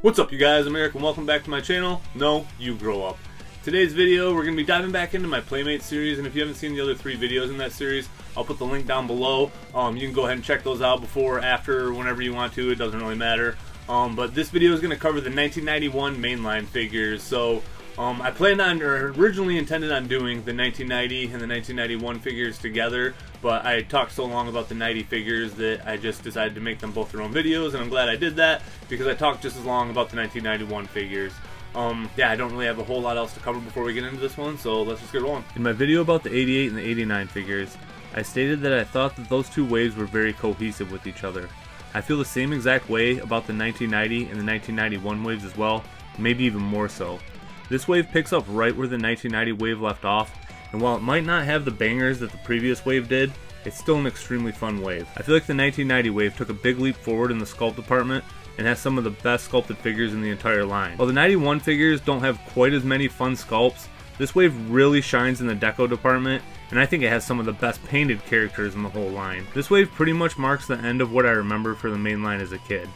What's up, you guys? I'm Eric and welcome back to my channel. No, you grow up. Today's video, we're going to be diving back into my Playmates series, and if you haven't seen the other 3 videos in that series, I'll put the link down below. You can go ahead and check those out before, after, whenever you want to. It doesn't really matter. But this video is going to cover the 1991 Mainline figures. So I planned on, or originally intended on doing the 1990 and the 1991 figures together, but I talked so long about the 90 figures that I just decided to make them both their own videos, and I'm glad I did that because I talked just as long about the 1991 figures. Yeah, I don't really have a whole lot else to cover before we get into this one, so let's just get rolling. In my video about the 88 and the 89 figures, I stated that I thought that those two waves were very cohesive with each other. I feel the same exact way about the 1990 and the 1991 waves as well, maybe even more so. This wave picks up right where the 1990 wave left off, and while it might not have the bangers that the previous wave did, it's still an extremely fun wave. I feel like the 1990 wave took a big leap forward in the sculpt department and has some of the best sculpted figures in the entire line. While the 91 figures don't have quite as many fun sculpts, this wave really shines in the deco department, and I think it has some of the best painted characters in the whole line. This wave pretty much marks the end of what I remember for the main line as a kid.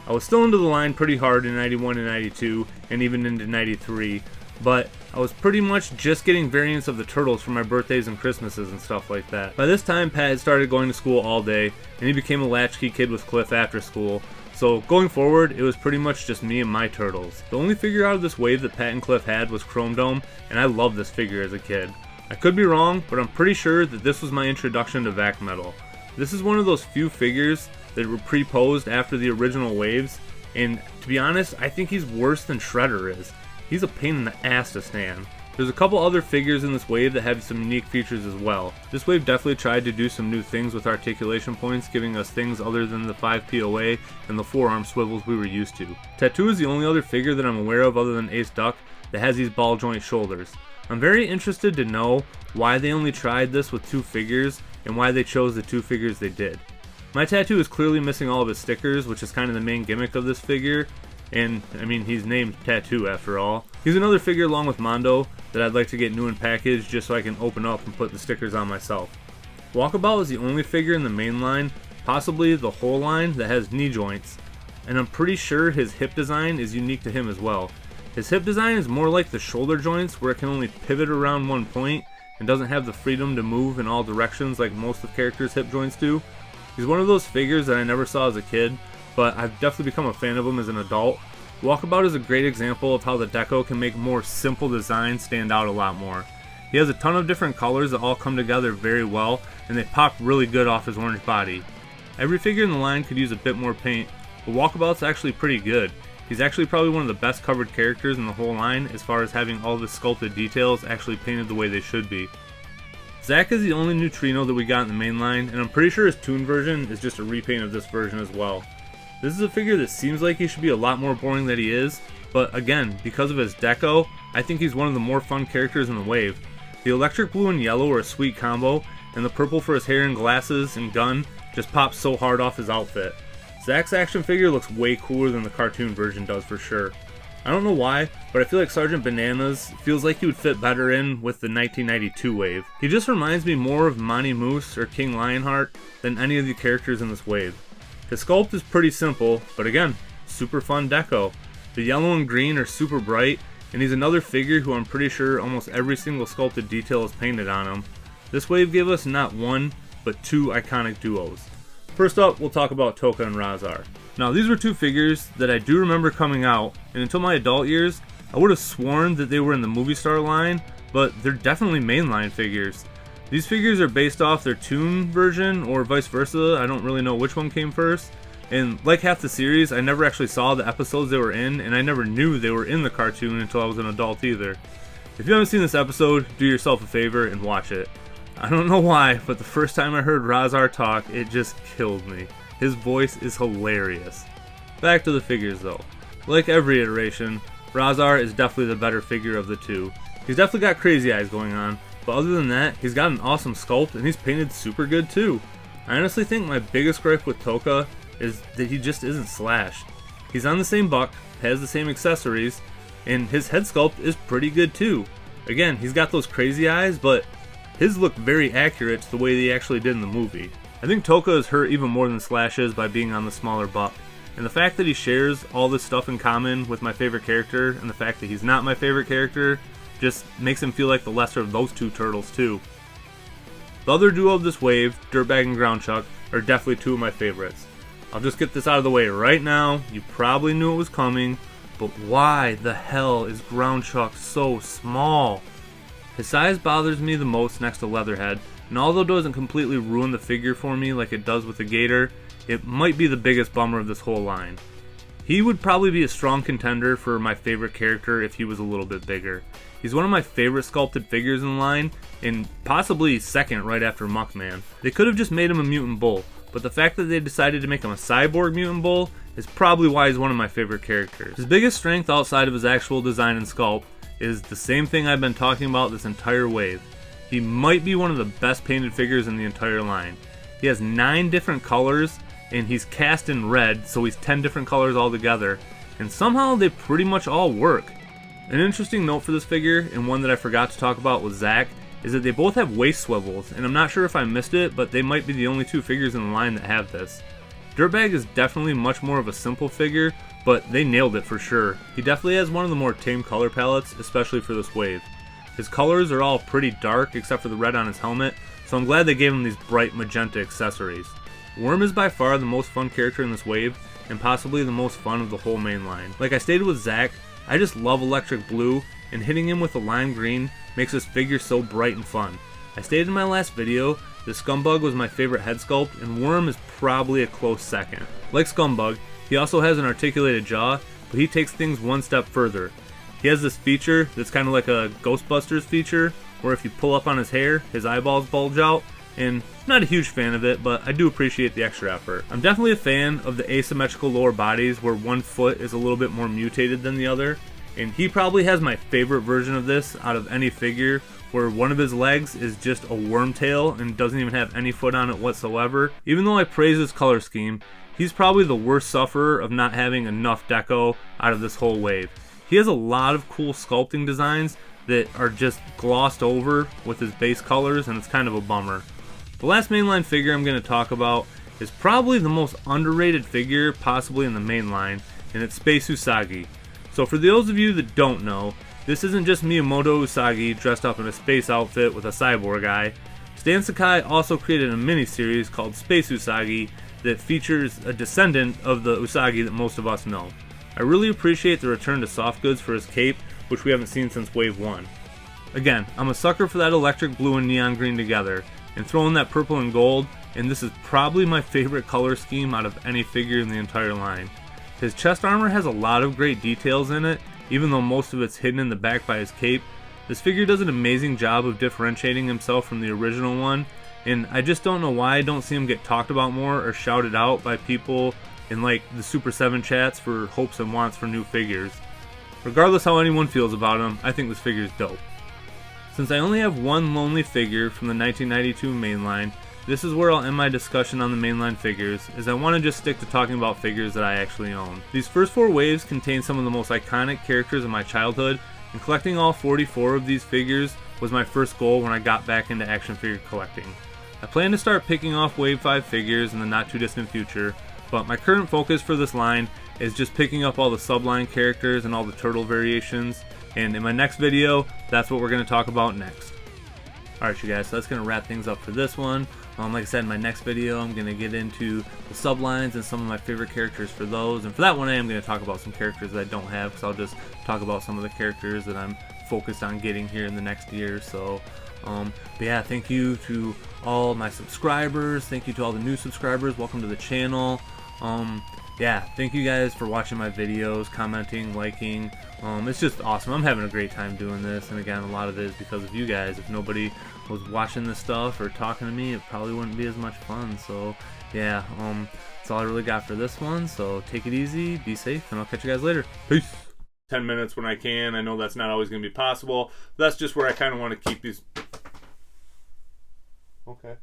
I was still into the line pretty hard in 91 and 92, and even into 93, but I was pretty much just getting variants of the Turtles for my birthdays and Christmases and stuff like that. By this time, Pat had started going to school all day, and he became a latchkey kid with Cliff after school, so going forward, it was pretty much just me and my Turtles. The only figure out of this wave that Pat and Cliff had was Chrome Dome, and I loved this figure as a kid. I could be wrong, but I'm pretty sure that this was my introduction to Vac Metal. This is one of those few figures that were pre-posed after the original waves, and to be honest, I think he's worse than Shredder is. He's a pain in the ass to stand. There's a couple other figures in this wave that have some unique features as well. This wave definitely tried to do some new things with articulation points, giving us things other than the 5 POA and the forearm swivels we were used to. Tattoo is the only other figure that I'm aware of other than Ace Duck that has these ball joint shoulders. I'm very interested to know why they only tried this with 2 figures and why they chose the 2 figures they did. My Tattoo is clearly missing all of his stickers, which is kind of the main gimmick of this figure, and I mean, he's named Tattoo after all. He's another figure along with Mondo that I'd like to get new and packaged just so I can open up and put the stickers on myself. Walkabout is the only figure in the main line, possibly the whole line, that has knee joints, and I'm pretty sure his hip design is unique to him as well. His hip design is more like the shoulder joints, where it can only pivot around one point and doesn't have the freedom to move in all directions like most of characters' hip joints do. He's one of those figures that I never saw as a kid, but I've definitely become a fan of him as an adult. Walkabout is a great example of how the deco can make more simple designs stand out a lot more. He has a ton of different colors that all come together very well, and they pop really good off his orange body. Every figure in the line could use a bit more paint, but Walkabout's actually pretty good. He's actually probably one of the best covered characters in the whole line as far as having all the sculpted details actually painted the way they should be. Zack is the only Neutrino that we got in the main line, and I'm pretty sure his Toon version is just a repaint of this version as well. This is a figure that seems like he should be a lot more boring than he is, but again, because of his deco, I think he's one of the more fun characters in the wave. The electric blue and yellow are a sweet combo, and the purple for his hair and glasses and gun just pops so hard off his outfit. Zack's action figure looks way cooler than the cartoon version does for sure. I don't know why, but I feel like Sergeant Bananas feels like he would fit better in with the 1992 wave. He just reminds me more of Monty Moose or King Lionheart than any of the characters in this wave. His sculpt is pretty simple, but again, super fun deco. The yellow and green are super bright, and he's another figure who I'm pretty sure almost every single sculpted detail is painted on him. This wave gave us not one, but 2 iconic duos. First up, we'll talk about Toca and Razar. Now, these were 2 figures that I do remember coming out, and until my adult years, I would have sworn that they were in the Movie Star line, but they're definitely mainline figures. These figures are based off their Toon version, or vice versa. I don't really know which one came first. And like half the series, I never actually saw the episodes they were in, and I never knew they were in the cartoon until I was an adult either. If you haven't seen this episode, do yourself a favor and watch it. I don't know why, but the first time I heard Razar talk, it just killed me. His voice is hilarious. Back to the figures though. Like every iteration, Razar is definitely the better figure of the 2. He's definitely got crazy eyes going on, but other than that, he's got an awesome sculpt and he's painted super good too. I honestly think my biggest gripe with Toca is that he just isn't slashed. He's on the same buck, has the same accessories, and his head sculpt is pretty good too. Again, he's got those crazy eyes, but his look very accurate to the way they actually did in the movie. I think Toca is hurt even more than Slash is by being on the smaller buck. And the fact that he shares all this stuff in common with my favorite character, and the fact that he's not my favorite character, just makes him feel like the lesser of those two turtles too. The other duo of this wave, Dirtbag and Groundchuck, are definitely two of my favorites. I'll just get this out of the way right now. You probably knew it was coming, but why the hell is Groundchuck so small? His size bothers me the most next to Leatherhead, and although it doesn't completely ruin the figure for me like it does with the Gator, it might be the biggest bummer of this whole line. He would probably be a strong contender for my favorite character if he was a little bit bigger. He's one of my favorite sculpted figures in the line, and possibly second right after Muckman. They could have just made him a mutant bull, but the fact that they decided to make him a cyborg mutant bull is probably why he's one of my favorite characters. His biggest strength outside of his actual design and sculpt is the same thing I've been talking about this entire wave. He might be one of the best painted figures in the entire line. He has 9 different colors, and he's cast in red, so he's 10 different colors altogether, and somehow they pretty much all work. An interesting note for this figure, and one that I forgot to talk about with Zach, is that they both have waist swivels, and I'm not sure if I missed it, but they might be the only 2 figures in the line that have this. Dirtbag is definitely much more of a simple figure, but they nailed it for sure. He definitely has one of the more tame color palettes, especially for this wave. His colors are all pretty dark except for the red on his helmet, so I'm glad they gave him these bright magenta accessories. Worm is by far the most fun character in this wave, and possibly the most fun of the whole main line. Like I stated with Zach, I just love electric blue, and hitting him with a lime green makes this figure so bright and fun. I stated in my last video that Scumbug was my favorite head sculpt, and Worm is probably a close second. Like Scumbug, he also has an articulated jaw, but he takes things one step further. He has this feature that's kind of like a Ghostbusters feature, where if you pull up on his hair, his eyeballs bulge out, and I'm not a huge fan of it, but I do appreciate the extra effort. I'm definitely a fan of the asymmetrical lower bodies where one foot is a little bit more mutated than the other, and he probably has my favorite version of this out of any figure, where one of his legs is just a worm tail and doesn't even have any foot on it whatsoever. Even though I praise his color scheme, he's probably the worst sufferer of not having enough deco out of this whole wave. He has a lot of cool sculpting designs that are just glossed over with his base colors, and it's kind of a bummer. The last mainline figure I'm going to talk about is probably the most underrated figure possibly in the mainline, and it's Space Usagi. So for those of you that don't know, this isn't just Miyamoto Usagi dressed up in a space outfit with a cyborg eye. Stan Sakai also created a mini-series called Space Usagi that features a descendant of the Usagi that most of us know. I really appreciate the return to soft goods for his cape, which we haven't seen since Wave 1. Again, I'm a sucker for that electric blue and neon green together, and throw in that purple and gold, and this is probably my favorite color scheme out of any figure in the entire line. His chest armor has a lot of great details in it, even though most of it's hidden in the back by his cape. This figure does an amazing job of differentiating himself from the original one, and I just don't know why I don't see him get talked about more or shouted out by people in like the Super 7 chats for hopes and wants for new figures. Regardless how anyone feels about him, I think this figure is dope. Since I only have one lonely figure from the 1992 mainline, this is where I'll end my discussion on the mainline figures, as I want to just stick to talking about figures that I actually own. These first 4 waves contain some of the most iconic characters of my childhood, and collecting all 44 of these figures was my first goal when I got back into action figure collecting. I plan to start picking off Wave 5 figures in the not too distant future, but my current focus for this line is just picking up all the subline characters and all the turtle variations, and in my next video, that's what we're going to talk about next. Alright you guys, so that's going to wrap things up for this one. Like I said, in my next video, I'm going to get into the sublines and some of my favorite characters for those. And for that one, I am going to talk about some characters that I don't have, because I'll just talk about some of the characters that I'm focused on getting here in the next year. So, but yeah, thank you to all my subscribers. Thank you to all the new subscribers. Welcome to the channel. Yeah, thank you guys for watching my videos, commenting, liking. It's just awesome. I'm having a great time doing this, and again, a lot of it is because of you guys. If nobody was watching this stuff or talking to me, it probably wouldn't be as much fun. So yeah, that's all I really got for this one. So take it easy, be safe, and I'll catch you guys later. Peace. 10 minutes when I can. I know that's not always going to be possible. That's just where I kind of want to keep these. Okay.